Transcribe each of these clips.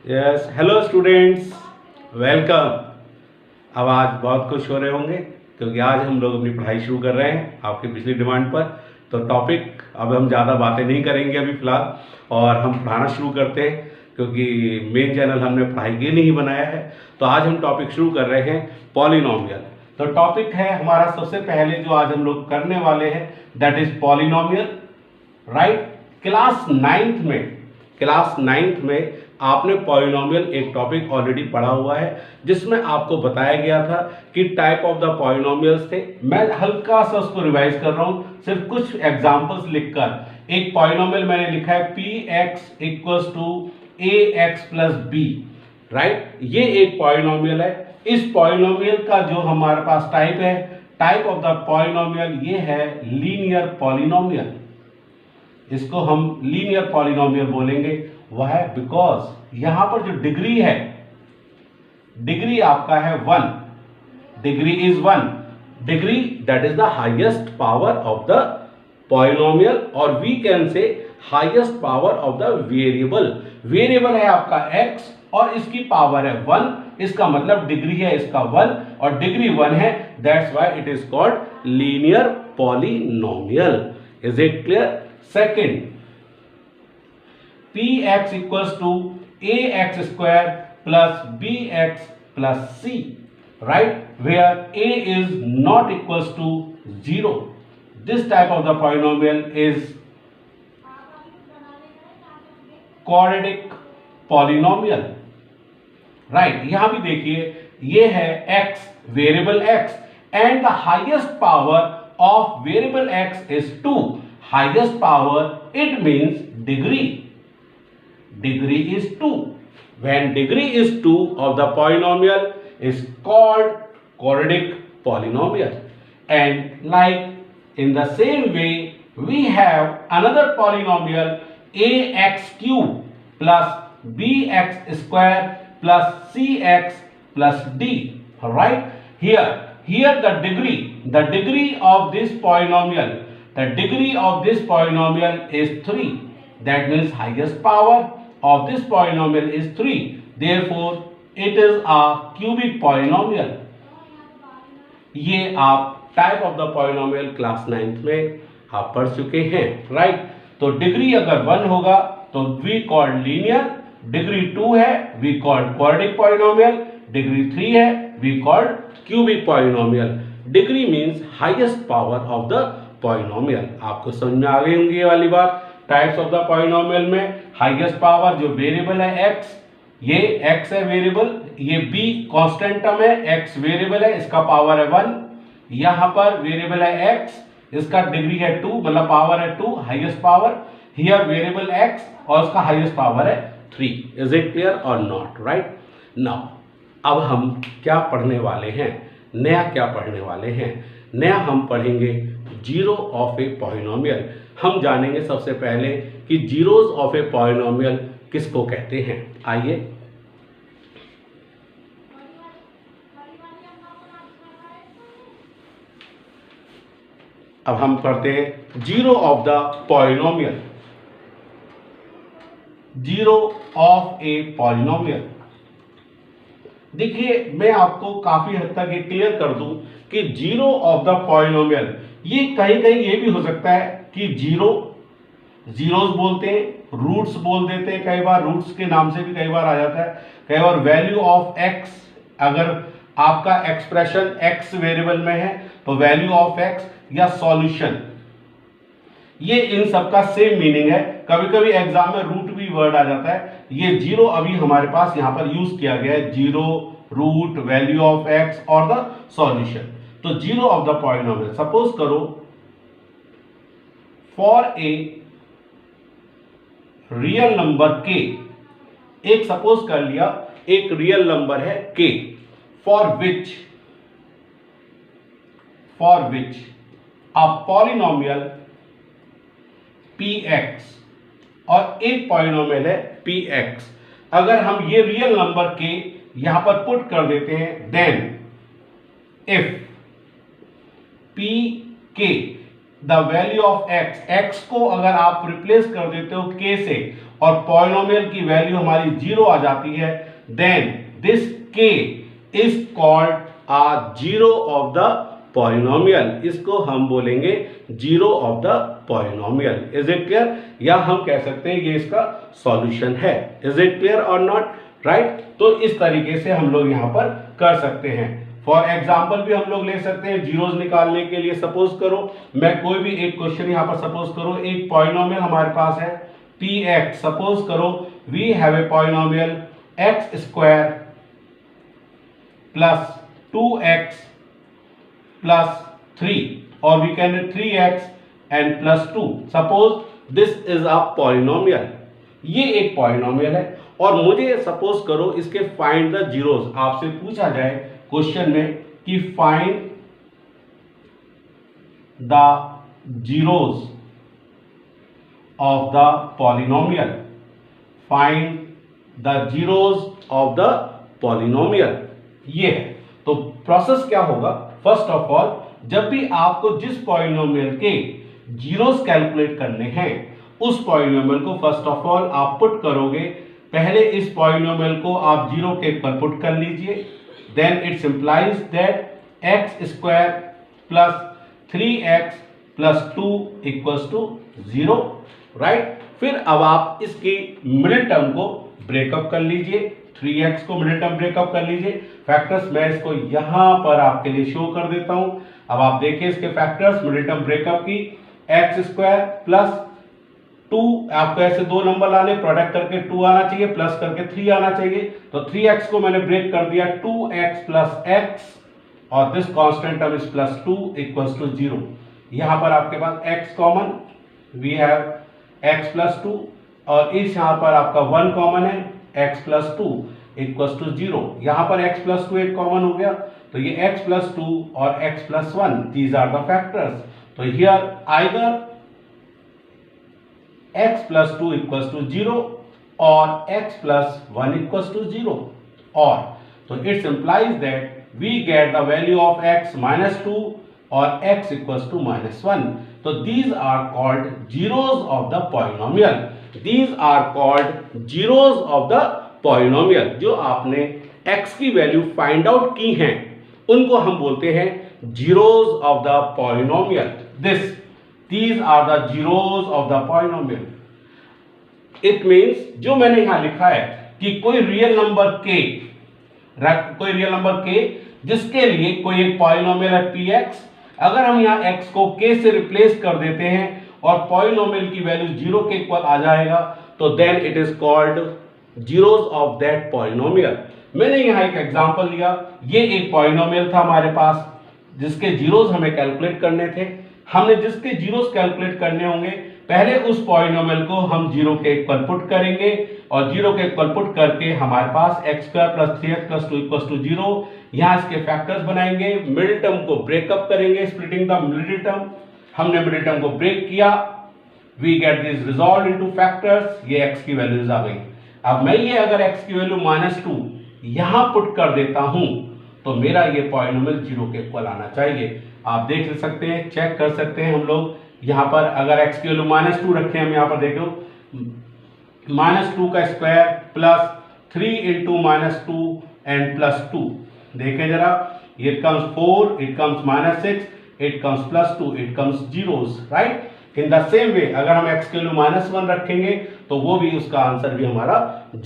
Yes, hello students, welcome. अब आज बहुत खुश हो रहे होंगे क्योंकि आज हम लोग अपनी पढ़ाई शुरू कर रहे हैं आपकी पिछली डिमांड पर। तो टॉपिक अब हम ज़्यादा बातें नहीं करेंगे अभी फ़िलहाल, और हम पढ़ाना शुरू करते हैं क्योंकि मेन चैनल हमने पढ़ाई के लिए ही बनाया है। तो आज हम टॉपिक शुरू कर रहे हैं पॉलिनोमियल। तो टॉपिक है हमारा सबसे पहले जो आज हम लोग करने वाले हैं, that is polynomial, right. Class ninth में आपने पॉलिनोमियल एक टॉपिक ऑलरेडी पढ़ा हुआ है जिसमें आपको बताया गया था कि टाइप ऑफ द पॉलिनोमियल्स थे। मैं हल्का सा उसको रिवाइज कर रहा हूं, सिर्फ कुछ एग्जांपल्स लिखकर। एक पॉलिनोमियल मैंने लिखा है P X equals to A X plus B, right. ये एक पॉलिनोमियल है। इस पॉलिनोमियल का जो हमारे पास टाइप है, टाइप ऑफ द पॉलिनोमियल ये है लीनियर पॉलिनोमियल। इसको हम लीनियर पॉलिनोमियल बोलेंगे। वह है बिकॉज यहां पर जो डिग्री है, डिग्री आपका है 1, degree is 1, degree that is the highest power of the polynomial, और we can say highest power of the variable. Variable है आपका x और इसकी पावर है 1, इसका मतलब डिग्री है इसका 1 और डिग्री 1 है, that's why it is called linear polynomial. Is it clear? Second, px equals to ax square plus bx plus c, right, where a is not equals to 0. This type of the polynomial is quadratic polynomial, right। यहां भी देखिए, ये है x, variable x, and the highest power of variable x is 2. Highest power, it means degree. Degree is 2. When degree is 2 of the polynomial is called quadratic polynomial. And like in the same way, we have another polynomial ax cube plus bx square plus cx plus d. Alright? Here the degree of this polynomial, is 3. That means highest power of this polynomial is 3. Therefore, it is a cubic polynomial. ये आप type of the polynomial class 9th में आप पढ़ चुके हैं, right. तो degree अगर 1 होगा तो वी कॉल्ड लीनियर, डिग्री 2 है we called quadratic polynomial, degree 3 है we called cubic polynomial. Degree means highest power of the polynomial. आपको समझ में आ गई होंगी ये वाली बात। टाइप्स ऑफ द पॉलिनोमियल में हाईएस्ट पावर जो वेरिएबल है x, ये x है वेरिएबल, ये b कांस्टेंट टर्म है, x वेरिएबल है, इसका पावर है 1। यहां पर वेरिएबल है x, इसका डिग्री है 2, मतलब पावर है 2, highest power. Here variable x और उसका हाईएस्ट पावर है 3। इज इट क्लियर और नॉट? राइट। नाउ अब हम क्या पढ़ने वाले हैं, नया क्या पढ़ने वाले हैं? नया हम पढ़ेंगे जीरो ऑफ ए पॉलिनोमियल। हम जानेंगे सबसे पहले कि जीरोज ऑफ ए पॉलिनोमियल किसको कहते हैं। आइए, अब हम पढ़ते हैं zero of the polynomial. Zero of a polynomial, देखिए मैं आपको काफी हद तक ये क्लियर कर दूं कि जीरो ऑफ द पॉलिनोमियल, ये कहीं कहीं ये भी हो सकता है कि जीरोस बोलते हैं, रूट्स बोल देते हैं, कई बार रूट्स के नाम से भी कई बार आ जाता है। कई बार वैल्यू ऑफ एक्स, अगर आपका एक्सप्रेशन एक्स वेरिएबल में है तो वैल्यू ऑफ एक्स या सॉल्यूशन, ये इन सब का सेम मीनिंग है। कभी कभी एग्जाम में रूट भी वर्ड आ जाता है। ये जीरो अभी हमारे पास यहां पर यूज किया गया है, zero, root, value of X और द सॉल्यूशन। तो zero of the polynomial, suppose करो for a real number K, एक सपोज कर लिया एक रियल नंबर है के, for which a polynomial px और एक पॉलिनोमियल है px। अगर हम ये रियल नंबर के यहां पर पुट कर देते हैं, then if pk the value of x, x को अगर आप रिप्लेस कर देते हो k से और पॉलिनोमियल की वैल्यू हमारी 0 आ जाती है, then this k is called a zero of the polynomial. इसको हम बोलेंगे zero of the polynomial. Is it clear? या हम कह सकते हैं ये इसका सॉल्यूशन है। इज इट क्लियर और नॉट? राइट। तो इस तरीके से हम लोग यहां पर कर सकते हैं। फॉर एग्जाम्पल भी हम लोग ले सकते हैं जीरोस निकालने के लिए। सपोज करो मैं कोई भी एक क्वेश्चन यहां पर सपोज करो, एक पॉलिनोमियल हमारे पास है px। सपोज करो we have a polynomial x square plus 2x plus 3 और we can 3x and plus 2। Suppose this is a polynomial. ये एक पॉलिनोमियल है और मुझे सपोज करो इसके फाइंड द जीरोस। आपसे पूछा जाए क्वेश्चन में कि find the zeros of the polynomial, find the zeros of the polynomial. ये है तो प्रोसेस क्या होगा। फर्स्ट ऑफ ऑल जब भी आपको जिस पॉलिनोमियल के जीरोस कैलकुलेट करने हैं उस पॉलिनोमियल को फर्स्ट ऑफ ऑल आप पुट करोगे। पहले इस पॉलिनोमियल को आप जीरो के पर पुट कर लीजिए, then it's implies that X square plus 3x plus 2 equals to 0, right. फिर अब आप इसकी मिडिल टर्म को ब्रेकअप कर लीजिए, 3x को मिडिल टर्म ब्रेकअप कर लीजिए। फैक्टर्स मैं इसको यहां पर आपके लिए शो कर देता हूं। अब आप देखिए इसके फैक्टर्स मिडिल टर्म ब्रेकअप की, एक्स स्क्वायर प्लस 2, आपको ऐसे दो नंबर लाने, प्रोडक्ट करके 2 आना चाहिए, प्लस करके 3 आना चाहिए। तो 3x को मैंने ब्रेक कर दिया 2x प्लस x और this constant term is plus 2 equals to 0। यहां पर आपके पास x common, we have x plus 2 और इस यहां पर आपका 1 कॉमन है, x प्लस 2 इक्वल्स टू 0। यहां पर x प्लस 2 एक कॉमन हो गया तो ये x प्लस 2 और x plus 1 these are the factors. तो here either x plus 2 equals to 0 or x plus 1 equals to 0 or, so it implies that we get the value of x minus 2 or x equals to minus 1. So these are called zeros of the polynomial. These are called zeros of the polynomial. जो आपने x की value find out की हैं उनको हम बोलते हैं zeros of the polynomial. These are the zeros of the polynomial. It means जो मैंने यहां लिखा है कि कोई रियल नंबर k जिसके लिए कोई एक पॉलिनोमियल है px, अगर हम यहां x को k से रिप्लेस कर देते हैं और पॉलिनोमियल की वैल्यू 0 के इक्वल आ जाएगा तो then it is called zeros of that polynomial. मैंने यहां एक एग्जांपल लिया, ये एक पॉलिनोमियल था हमारे पास जिसके जीरोस हमें कैलकुलेट करने थे। हमने जिसके जीरोस कैलकुलेट करने होंगे पहले उस पॉलिनोमियल को हम 0 के इक्वल पुट करेंगे और 0 के इक्वल पुट करके हमारे पास x square plus 3x plus 2 equals to 0। यहाँ इसके फैक्टर्स बनाएंगे, मिडिल टर्म को ब्रेकअप करेंगे, स्प्लिटिंग द मिडिल टर्म। हमने मिडिल टर्म को ब्रेक किया, we get this resolve into factors. ये x की वैल्यूज आ गई। अब मैं ये अगर x की वैल्यू -2 यहां पुट कर देता हूं तो मेरा ये पॉलिनोमियल 0 के इक्वल आना चाहिए। आप देख सकते हैं, चेक कर सकते हैं हम लोग यहां पर अगर x की वैल्यू -2 रखें, हम यहां पर देखो -2 का square plus 3 into -2 and plus 2। देखें जरा, it comes 4, it comes -6, it comes plus 2, it comes zeros, right. In the same way अगर हम x की वैल्यू -1 रखेंगे तो वो भी उसका आंसर भी हमारा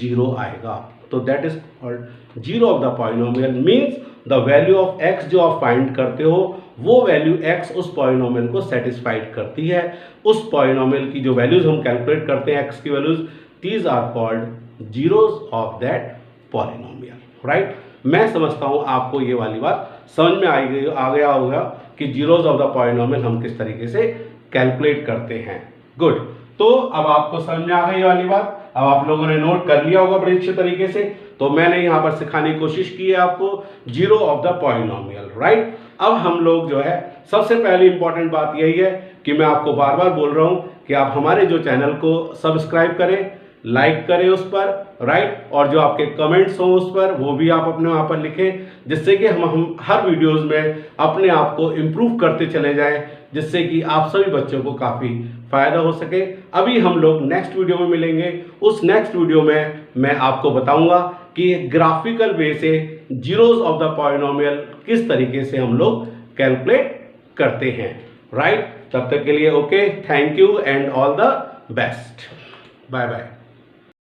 0 आएगा। तो that is called zero of the polynomial. Means the value of x जो आप फाइंड करते हो वो वैल्यू x उस पॉलिनोमियल को सेटिस्फाइड करती है। उस पॉलिनोमियल की जो वैल्यूज हम कैलकुलेट करते हैं x की values, these are called zeros of that polynomial, right. मैं समझता हूं आपको ये वाली बात समझ में आ गया होगा कि जीरोस ऑफ द पॉलिनोमियल हम किस तरीके से कैलकुलेट करते हैं। गुड, तो अब आपको समझ में आ गई ये वाली बात। अब आप लोगों ने नोट कर लिया होगा बड़े अच्छे तरीके से। तो मैंने यहां पर सिखाने की कोशिश की है आपको zero of the polynomial, right. अब हम लोग जो है सबसे पहले इंपॉर्टेंट बात यही है कि मैं आपको बार बार बोल रहा हूं कि आप हमारे जो चैनल को सब्सक्राइब करें, लाइक करें उस पर, राइट, और जो आपके कमेंट्स हो उस पर वो भी आप अपने वहाँ पर लिखें, जिससे कि हम हर वीडियोस में अपने आप को इम्प्रूव करते चले जाएं, जिससे कि आप सभी बच्चों को काफ़ी फ़ायदा हो सके। अभी हम लोग नेक्स्ट वीडियो में मिलेंगे। उस नेक्स्ट वीडियो में मैं आपको बताऊंगा कि ग्राफिकल वे से जीरोस ऑफ द पॉलिनोमियल किस तरीके से हम लोग कैलकुलेट करते हैं। राइट, तब तक के लिए okay, thank you and all the best, bye bye.